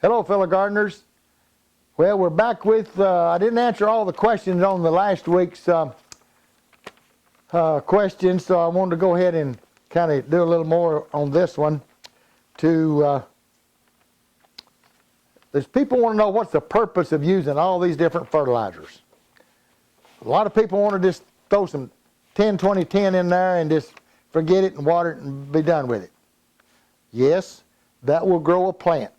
Hello, fellow gardeners. Well, we're back with, I didn't answer all the questions on the last week's questions, so I wanted to go ahead and kind of do a little more on this one. There's people want to know what's the purpose of using all these different fertilizers. A lot of people want to just throw some 10, 20, 10 in there and just forget it and water it and be done with it. Yes, that will grow a plant.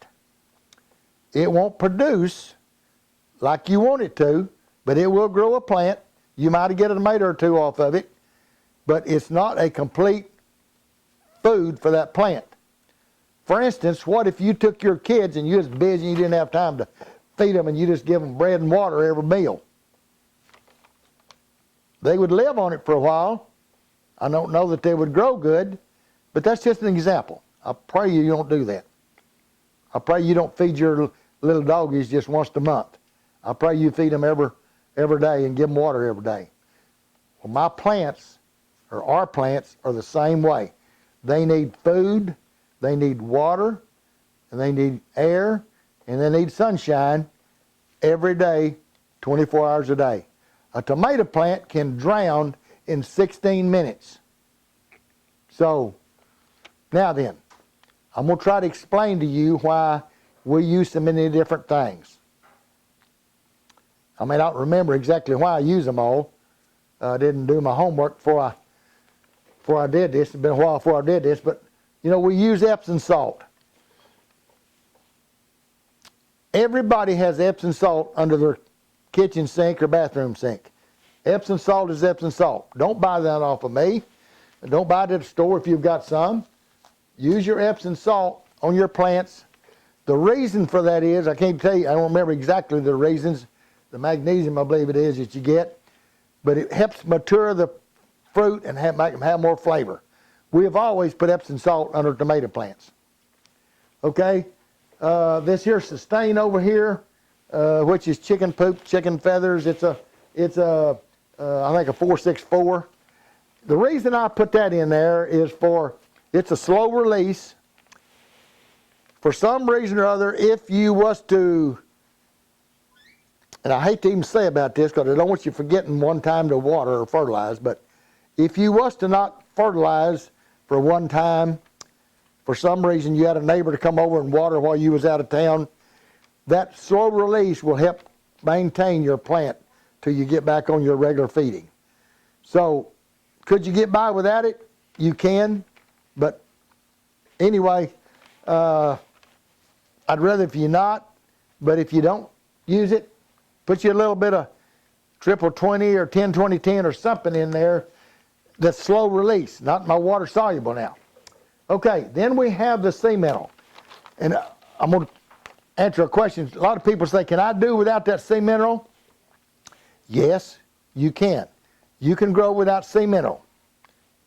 It won't produce like you want it to, but it will grow a plant. You might get a tomato or two off of it, but it's not a complete food for that plant. For instance, what if you took your kids and you was busy and you didn't have time to feed them and you just give them bread and water every meal? They would live on it for a while. I don't know that they would grow good, but that's just an example. I pray you don't do that. I pray you don't feed your little doggies just once a month. I pray you feed them every day and give them water every day. Well, my plants, or our plants, are the same way. They need food, they need water, and they need air, and they need sunshine every day, 24 hours a day. A tomato plant can drown in 16 minutes. So, now then, I'm going to try to explain to you why we use so many different things. I may not remember exactly why I use them all. I didn't do my homework before I did this. It's been a while before I did this, but you know, we use Epsom salt. Everybody has Epsom salt under their kitchen sink or bathroom sink. Epsom salt is Epsom salt. Don't buy that off of me. Don't buy it at the store if you've got some. Use your Epsom salt on your plants. The reason for that is, I can't tell you, I don't remember exactly the reasons. The magnesium, I believe it is, that you get. But it helps mature the fruit and make them have more flavor. We have always put Epsom salt under tomato plants. Okay? This here Sustain over here, which is chicken poop, chicken feathers. It's a I think a 464. The reason I put that in there is it's a slow release. For some reason or other, if you was to, and I hate to even say about this because I don't want you forgetting one time to water or fertilize, but if you was to not fertilize for one time, for some reason you had a neighbor to come over and water while you was out of town, that slow release will help maintain your plant till you get back on your regular feeding. So, could you get by without it? You can, but anyway, I'd rather if you not, but if you don't use it, put you a little bit of triple 20 or 10, 20, 10 or something in there that's slow release, not my water soluble now. Okay, then we have the sea mineral. And I'm going to answer a question. A lot of people say, can I do without that sea mineral? Yes, you can. You can grow without sea mineral.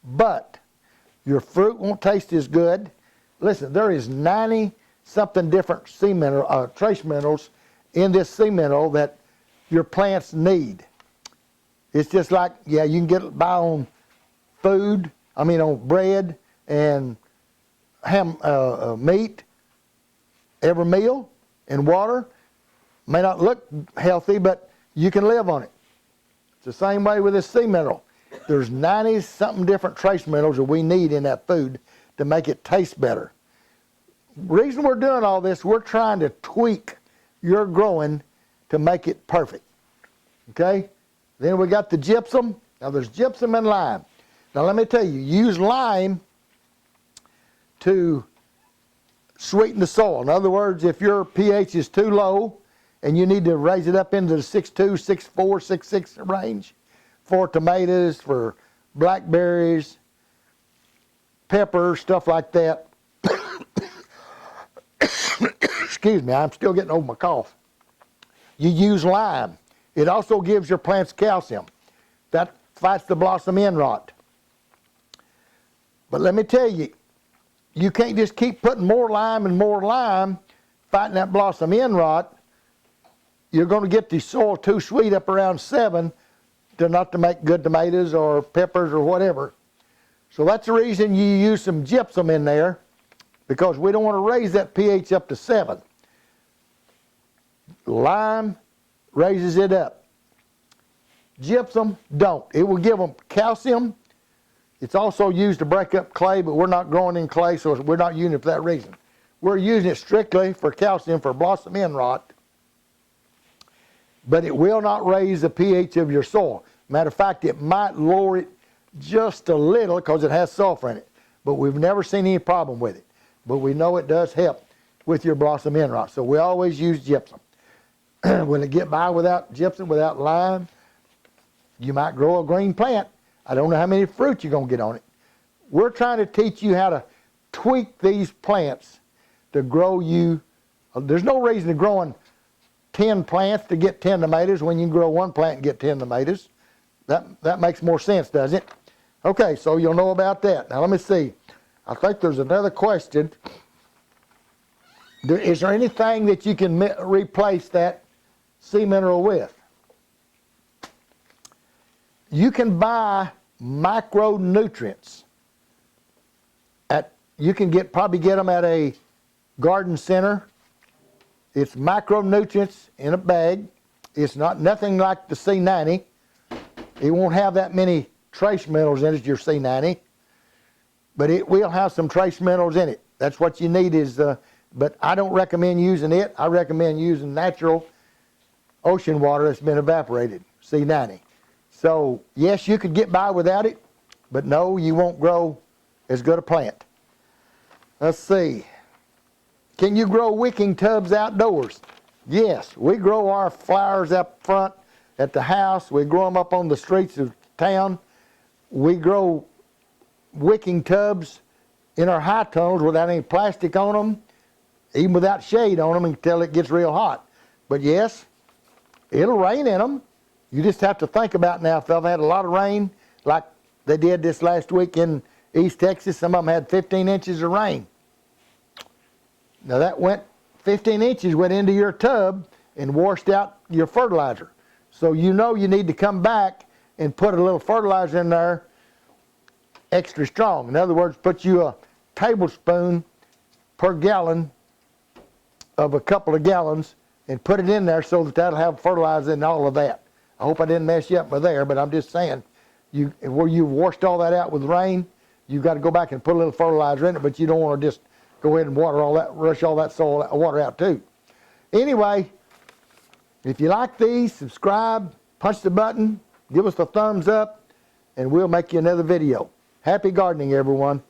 But your fruit won't taste as good. Listen, there is 90-something different sea mineral, trace minerals in this sea mineral that your plants need. It's just like, yeah, you can get it by on food, on bread and ham, meat every meal, and water. May not look healthy, but you can live on it. It's the same way with this sea mineral. There's 90-something different trace minerals that we need in that food to make it taste better. The reason we're doing all this, we're trying to tweak your growing to make it perfect. Okay? Then we got the gypsum. Now there's gypsum and lime. Now let me tell you, use lime to sweeten the soil. In other words, if your pH is too low and you need to raise it up into the 6.2, 6.4, 6.6 range for tomatoes, for blackberries, peppers, stuff like that. Excuse me, I'm still getting over my cough. You use lime. It also gives your plants calcium. That fights the blossom end rot. But let me tell you, you can't just keep putting more lime and more lime fighting that blossom end rot. You're going to get the soil too sweet up around 7 not to make good tomatoes or peppers or whatever. So that's the reason you use some gypsum in there, because we don't want to raise that pH up to 7. Lime raises it up. Gypsum don't. It will give them calcium. It's also used to break up clay, but we're not growing in clay, so we're not using it for that reason. We're using it strictly for calcium for blossom end rot, but it will not raise the pH of your soil. Matter of fact, it might lower it just a little because it has sulfur in it, but we've never seen any problem with it. But we know it does help with your blossom end rot, so we always use gypsum. Will it get by without gypsum, without lime? You might grow a green plant. I don't know how many fruit you're going to get on it. We're trying to teach you how to tweak these plants to grow you. There's no reason to growing 10 plants to get 10 tomatoes when you can grow one plant and get 10 tomatoes. That makes more sense, doesn't it? Okay, so you'll know about that. Now let me see. I think there's another question. Is there anything that you can replace that sea mineral with? You can buy micronutrients you can probably get them at a garden center. It's micronutrients in a bag. It's nothing like the C90. It won't have that many trace minerals in it as your C90, but it will have some trace minerals in it. That's what you need but I don't recommend using it. I recommend using natural ocean water that's been evaporated, C90. So yes, you could get by without it, but no, you won't grow as good a plant. Let's see. Can you grow wicking tubs outdoors? Yes, we grow our flowers up front at the house. We grow them up on the streets of town. We grow wicking tubs in our high tunnels without any plastic on them, even without shade on them until it gets real hot. But yes, it'll rain in them. You just have to think about now, if they've had a lot of rain, like they did this last week in East Texas, some of them had 15 inches of rain. Now that 15 inches went into your tub and washed out your fertilizer. So you know you need to come back and put a little fertilizer in there extra strong. In other words, put you a tablespoon per gallon of a couple of gallons and put it in there so that'll have fertilizer in all of that. I hope I didn't mess you up by there, but I'm just saying, where you've washed all that out with rain, you've got to go back and put a little fertilizer in it, but you don't want to just go ahead and rush all that water out too. Anyway, if you like these, subscribe, punch the button, give us a thumbs up, and we'll make you another video. Happy gardening, everyone.